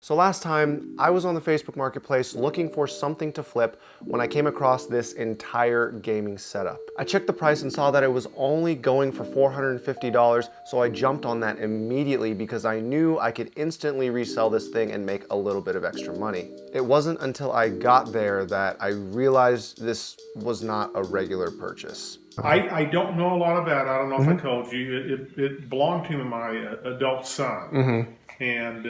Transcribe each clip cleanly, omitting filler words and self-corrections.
So last time, I was on the Facebook Marketplace looking for something to flip when I came across this entire gaming setup. I checked the price and saw that it was only going for $450, so I jumped on that immediately because I knew I could instantly resell this thing and make a little bit of extra money. It wasn't until I got there that I realized this was not a regular purchase. I don't know a lot about it. I don't know if I told you. It belonged to my adult son. And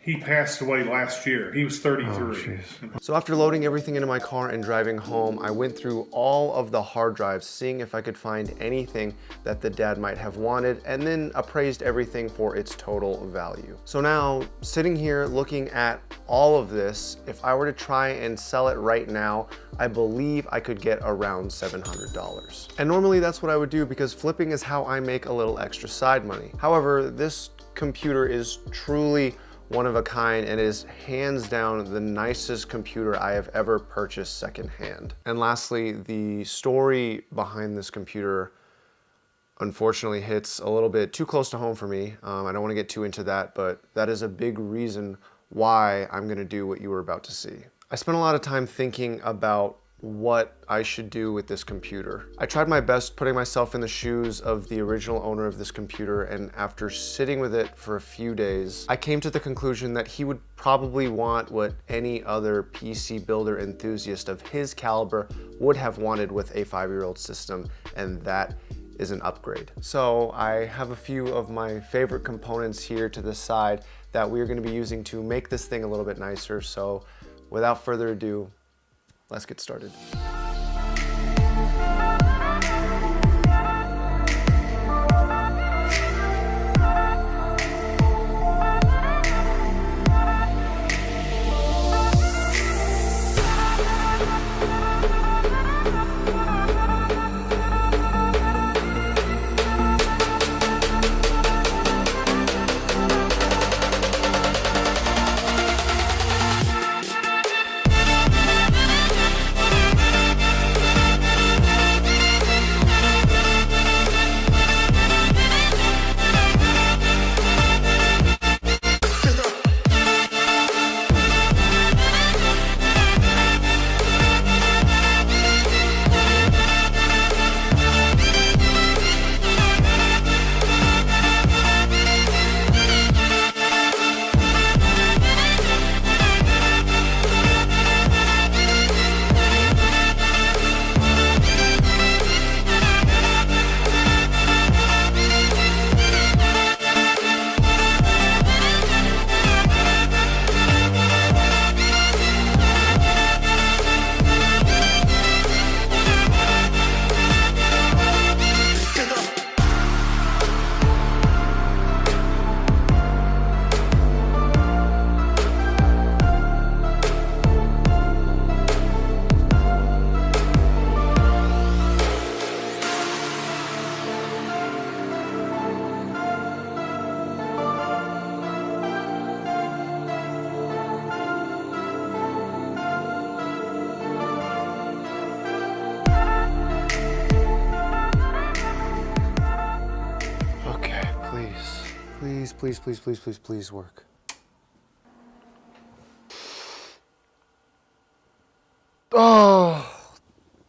he passed away last year. He was 33. So after loading everything into my car and driving home, I went through all of the hard drives, seeing if I could find anything that the dad might have wanted, and then appraised everything for its total value. So now, sitting here looking at all of this, if I were to try and sell it right now, I believe I could get around $700. And normally that's what I would do because flipping is how I make a little extra side money. However, this computer is truly one of a kind and is hands down the nicest computer I have ever purchased secondhand. And lastly, the story behind this computer unfortunately hits a little bit too close to home for me. I don't want to get too into that, but that is a big reason why I'm gonna do what you were about to see. I spent a lot of time thinking about what I should do with this computer. I tried my best putting myself in the shoes of the original owner of this computer, and after sitting with it for a few days, I came to the conclusion that he would probably want what any other PC builder enthusiast of his caliber would have wanted with a 5-year-old system, and that is an upgrade. So I have a few of my favorite components here to the side that we're gonna be using to make this thing a little bit nicer. So without further ado, let's get started. Please work. Oh,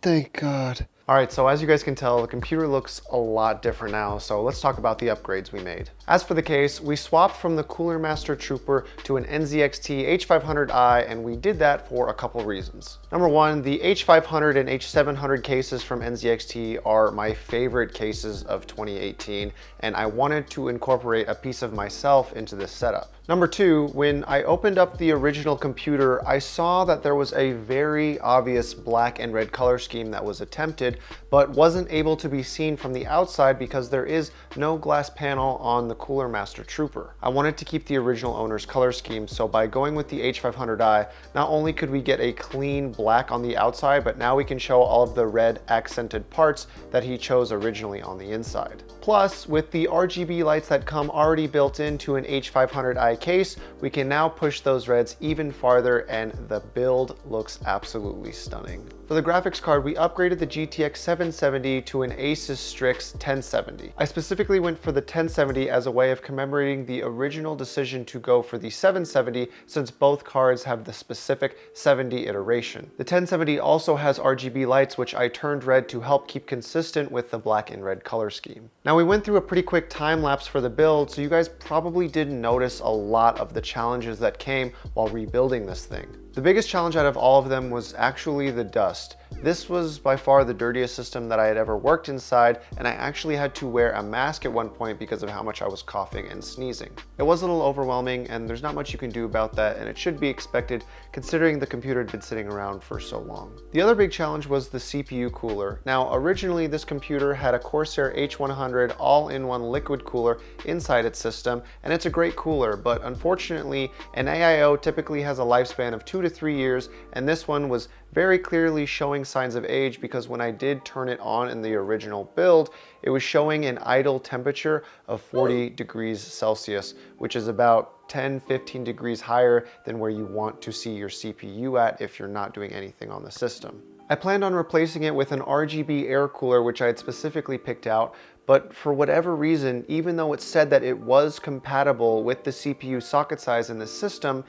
thank God. All right, so as you guys can tell, the computer looks a lot different now, so let's talk about the upgrades we made. As for the case, we swapped from the Cooler Master Trooper to an NZXT H500i, and we did that for a couple reasons. Number one, the H500 and H700 cases from NZXT are my favorite cases of 2018, and I wanted to incorporate a piece of myself into this setup. Number two, when I opened up the original computer, I saw that there was a very obvious black and red color scheme that was attempted, but wasn't able to be seen from the outside because there is no glass panel on the Cooler Master Trooper. I wanted to keep the original owner's color scheme, so by going with the H500i, not only could we get a clean black on the outside, but now we can show all of the red accented parts that he chose originally on the inside. Plus, with the RGB lights that come already built into an H500i case, we can now push those reds even farther and the build looks absolutely stunning. For the graphics card, we upgraded the GTX 770 to an Asus Strix 1070. I specifically went for the 1070 as a way of commemorating the original decision to go for the 770 since both cards have the specific 70 iteration. The 1070 also has RGB lights which I turned red to help keep consistent with the black and red color scheme. Now we went through a pretty quick time lapse for the build, so you guys probably didn't notice a lot of the challenges that came while rebuilding this thing. The biggest challenge out of all of them was actually the dust. This was by far the dirtiest system that I had ever worked inside, and I actually had to wear a mask at one point because of how much I was coughing and sneezing. It was a little overwhelming, and there's not much you can do about that, and it should be expected considering the computer had been sitting around for so long. The other big challenge was the CPU cooler. Now, originally this computer had a Corsair H100 all-in-one liquid cooler inside its system, and it's a great cooler, but unfortunately, an AIO typically has a lifespan of 2 to 3 years, and this one was very clearly showing signs of age because when I did turn it on in the original build, it was showing an idle temperature of 40 degrees Celsius, which is about 10-15 degrees higher than where you want to see your CPU at if you're not doing anything on the system. I planned on replacing it with an RGB air cooler, which I had specifically picked out, but for whatever reason, even though it said that it was compatible with the CPU socket size in the system,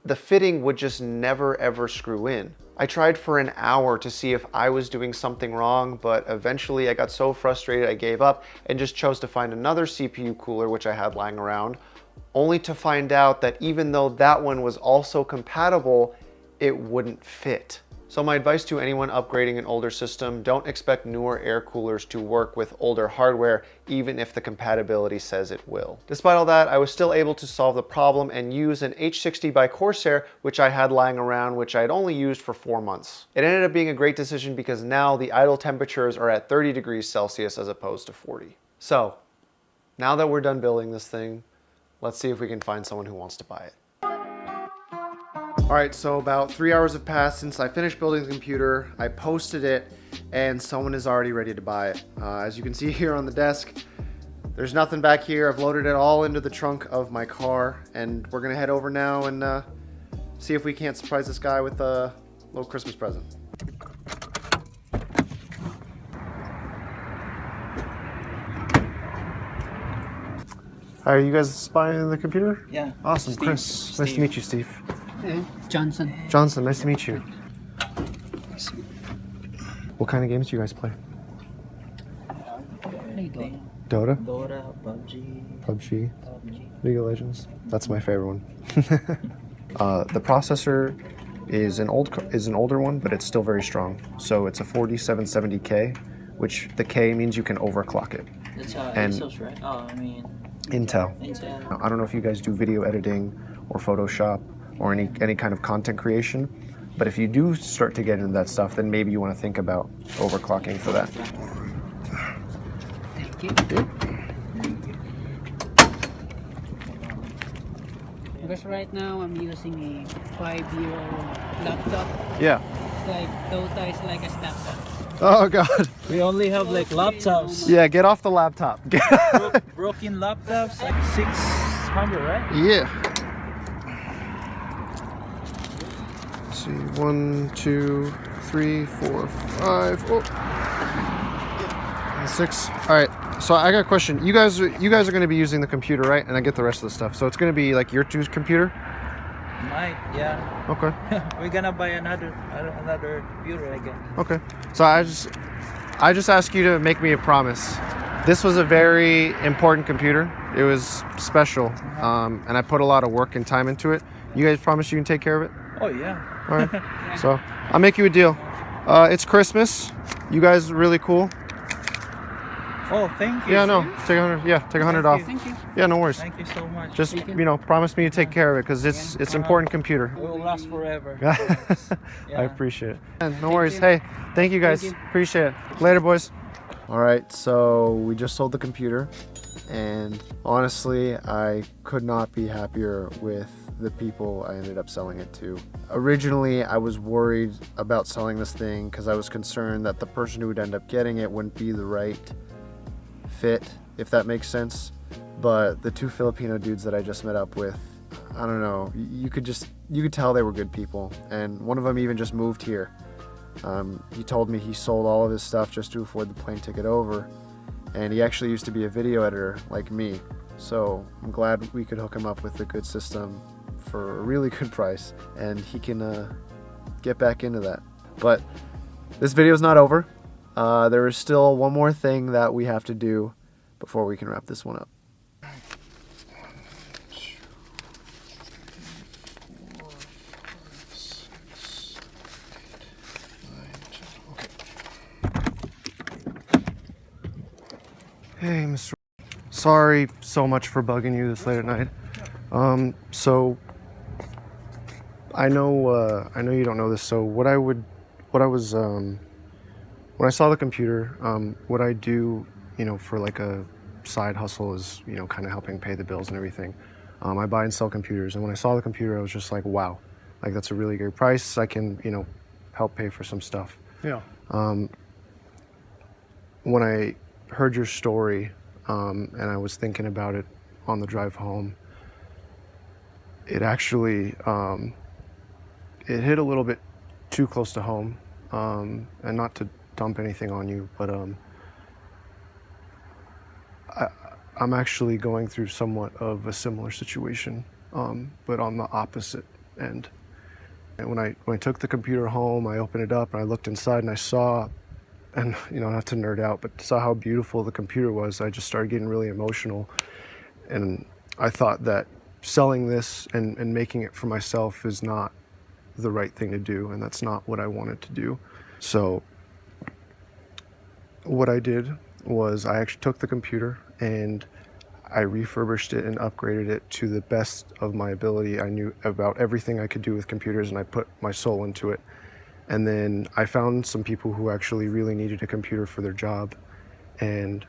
the fitting would just never ever screw in. I tried for an hour to see if I was doing something wrong, but eventually I got so frustrated I gave up and just chose to find another CPU cooler which I had lying around, only to find out that even though that one was also compatible, it wouldn't fit. So my advice to anyone upgrading an older system, don't expect newer air coolers to work with older hardware, even if the compatibility says it will. Despite all that, I was still able to solve the problem and use an H60 by Corsair, which I had lying around, which I had only used for 4 months. It ended up being a great decision because now the idle temperatures are at 30 degrees Celsius as opposed to 40. So, now that we're done building this thing, let's see if we can find someone who wants to buy it. All right, so about 3 hours have passed since I finished building the computer. I posted it and someone is already ready to buy it. As you can see here on the desk, there's nothing back here. I've loaded it all into the trunk of my car and we're gonna head over now and see if we can't surprise this guy with a little Christmas present. Hi, are you guys buying the computer? Yeah. Awesome, Steve. Chris. Nice to meet you, Steve. Johnson. Johnson, nice to meet you. What kind of games do you guys play? Dota? Dota, PUBG. PUBG? League of Legends? That's my favorite one. The processor is an older one, but it's still very strong. So it's a 4770K, which the K means you can overclock it. That's And- ASUS, right? Oh, I mean, Intel. Intel. I don't know if you guys do video editing or Photoshop or any kind of content creation, but if you do start to get into that stuff, then maybe you want to think about overclocking for that. Thank you. Because right now I'm using a 5-year-old laptop. Yeah. It's like Dota is like a laptop. Oh God. We only have like laptops. Yeah, get off the laptop. Broken laptops, like 600, right? Yeah. Let's see, 1, 2, 3, 4, 5. Oh. And 6. All right. So I got a question. You guys are going to be using the computer, right? And I get the rest of the stuff. So it's going to be like your two's computer. Might, yeah. Okay. We're gonna buy another computer, I guess. Okay. So I just ask you to make me a promise. This was a very important computer. It was special, and I put a lot of work and time into it. You guys promise you can take care of it? Oh yeah. All right. So I'll make you a deal. It's Christmas. You guys are really cool. Oh, thank you. Yeah, no. sir. Take 100. Yeah, take 100 off. Thank you. Yeah, no worries. Thank you so much. Just promise me to take care of it because it's important computer. It will last forever. I appreciate it. No worries. you. Hey, thank you guys. Thank you. Appreciate it. Later, boys. All right, so we just sold the computer, and honestly, I could not be happier with the people I ended up selling it to. Originally, I was worried about selling this thing because I was concerned that the person who would end up getting it wouldn't be the right fit, if that makes sense. But the two Filipino dudes that I just met up with, I don't know, you could tell they were good people, and one of them even just moved here. He told me he sold all of his stuff just to afford the plane ticket over, and he actually used to be a video editor like me, so I'm glad we could hook him up with a good system for a really good price, and he can get back into that. But this video is not over. There is still one more thing that we have to do before we can wrap this one up. Hey, Mr. Sorry so much for bugging you this late at night. So I know you don't know this. So when I saw the computer, what I do, for like a side hustle is, kind of helping pay the bills and everything. I buy and sell computers, and when I saw the computer, I was just like, wow, like that's a really great price. I can, help pay for some stuff. Yeah. When I heard your story, and I was thinking about it on the drive home, it actually, it hit a little bit too close to home, and not to dump anything on you, but I'm actually going through somewhat of a similar situation, but on the opposite end. And when I took the computer home, I opened it up and I looked inside and I saw, and not to nerd out, but saw how beautiful the computer was. I just started getting really emotional, and I thought that selling this and making it for myself is not the right thing to do, and that's not what I wanted to do. So what I did was I actually took the computer and I refurbished it and upgraded it to the best of my ability. I knew about everything I could do with computers, and I put my soul into it. And then I found some people who actually really needed a computer for their job, and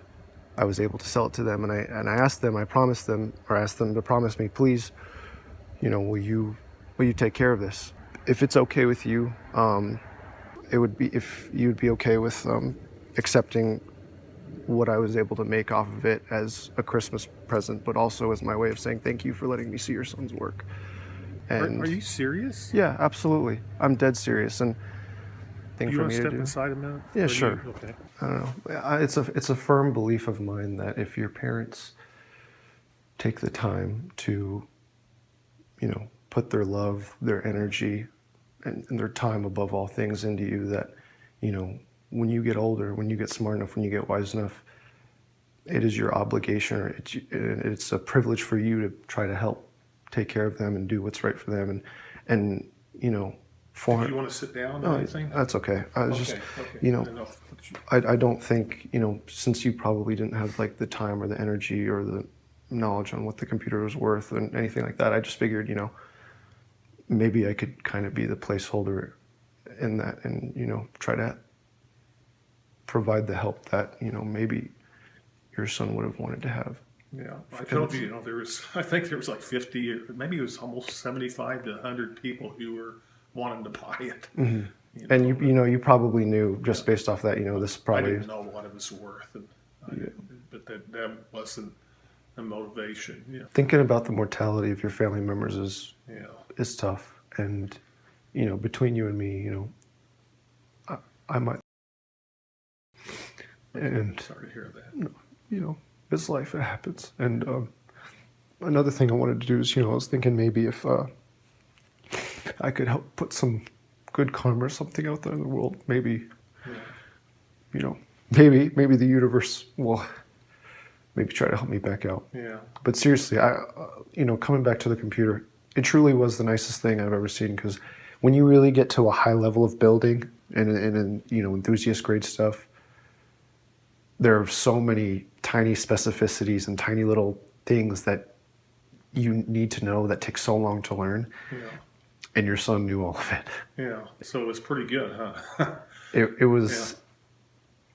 I was able to sell it to them. And I asked them, I asked them to promise me, please, will you take care of this? If it's okay with you, it would be if you'd be okay with accepting what I was able to make off of it as a Christmas present, but also as my way of saying thank you for letting me see your son's work. And Are you serious? yeah, absolutely. I'm dead serious. And Do you for want me to to step do. inside a minute? Yeah, Or sure. Okay. I don't know. It's a firm belief of mine that if your parents take the time to, put their love, their energy, and their time above all things into you, that, when you get older, when you get smart enough, when you get wise enough, it is your obligation, or it's a privilege for you to try to help take care of them and do what's right for them. And Do you want to sit down or anything? that's okay. I was just, I I don't think, since you probably didn't have like the time or the energy or the knowledge on what the computer was worth and anything like that, I just figured, maybe I could kind of be the placeholder in that, and, try to provide the help that, maybe your son would have wanted to have. Yeah, I told you, I think there was like 50, or maybe it was almost 75 to 100 people who were wanting to buy it. Mm-hmm. And you probably knew just based off that, this I probably. didn't know what it was worth, but that wasn't a motivation. Yeah. Thinking about the mortality of your family members Yeah. is tough, and between you and me, I might. And Sorry to hear that. it's life, it happens. And another thing I wanted to do is, I was thinking maybe if I could help put some good karma or something out there in the world, maybe, maybe the universe will maybe try to help me back out. Yeah. But seriously, coming back to the computer, it truly was the nicest thing I've ever seen, because when you really get to a high level of building and enthusiast grade stuff, there are so many tiny specificities and tiny little things that you need to know that take so long to learn. Yeah. And your son knew all of it. Yeah. So it was pretty good, huh? It was,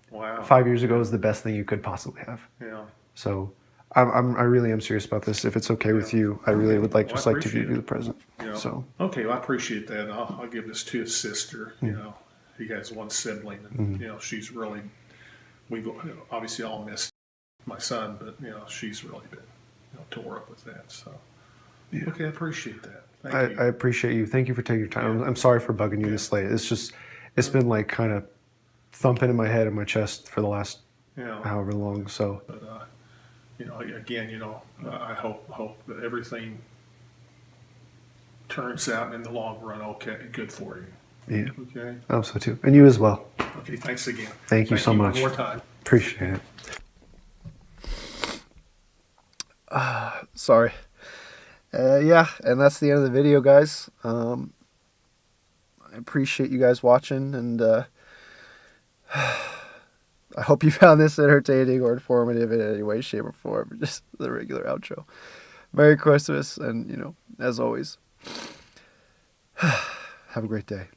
Wow. 5 years ago, was the best thing you could possibly have. Yeah. So I really am serious about this. If it's okay with you, I really would like Well, just I like to give appreciate you it. the present. Yeah. So Okay, well, I appreciate that. I'll give this to his sister. He has one sibling, and she's really. We've obviously all missed my son, but she's really been tore up with that. So okay, I appreciate that. Thank you. I appreciate you. Thank you for taking your time. I'm sorry for bugging you this late. It's just, It's been like kind of thumping in my head and my chest for the last You know, however long. So but you know, again, you know, I hope that everything turns out in the long run okay, good for you. yeah, Okay. I hope so too. And you as well. Okay. Thanks again. Thank you so much. One more time. Appreciate it. Sorry. Yeah, and that's the end of the video, guys. I appreciate you guys watching, and I hope you found this entertaining or informative in any way, shape, or form. Just the regular outro. Merry Christmas, and, you know, as always, have a great day.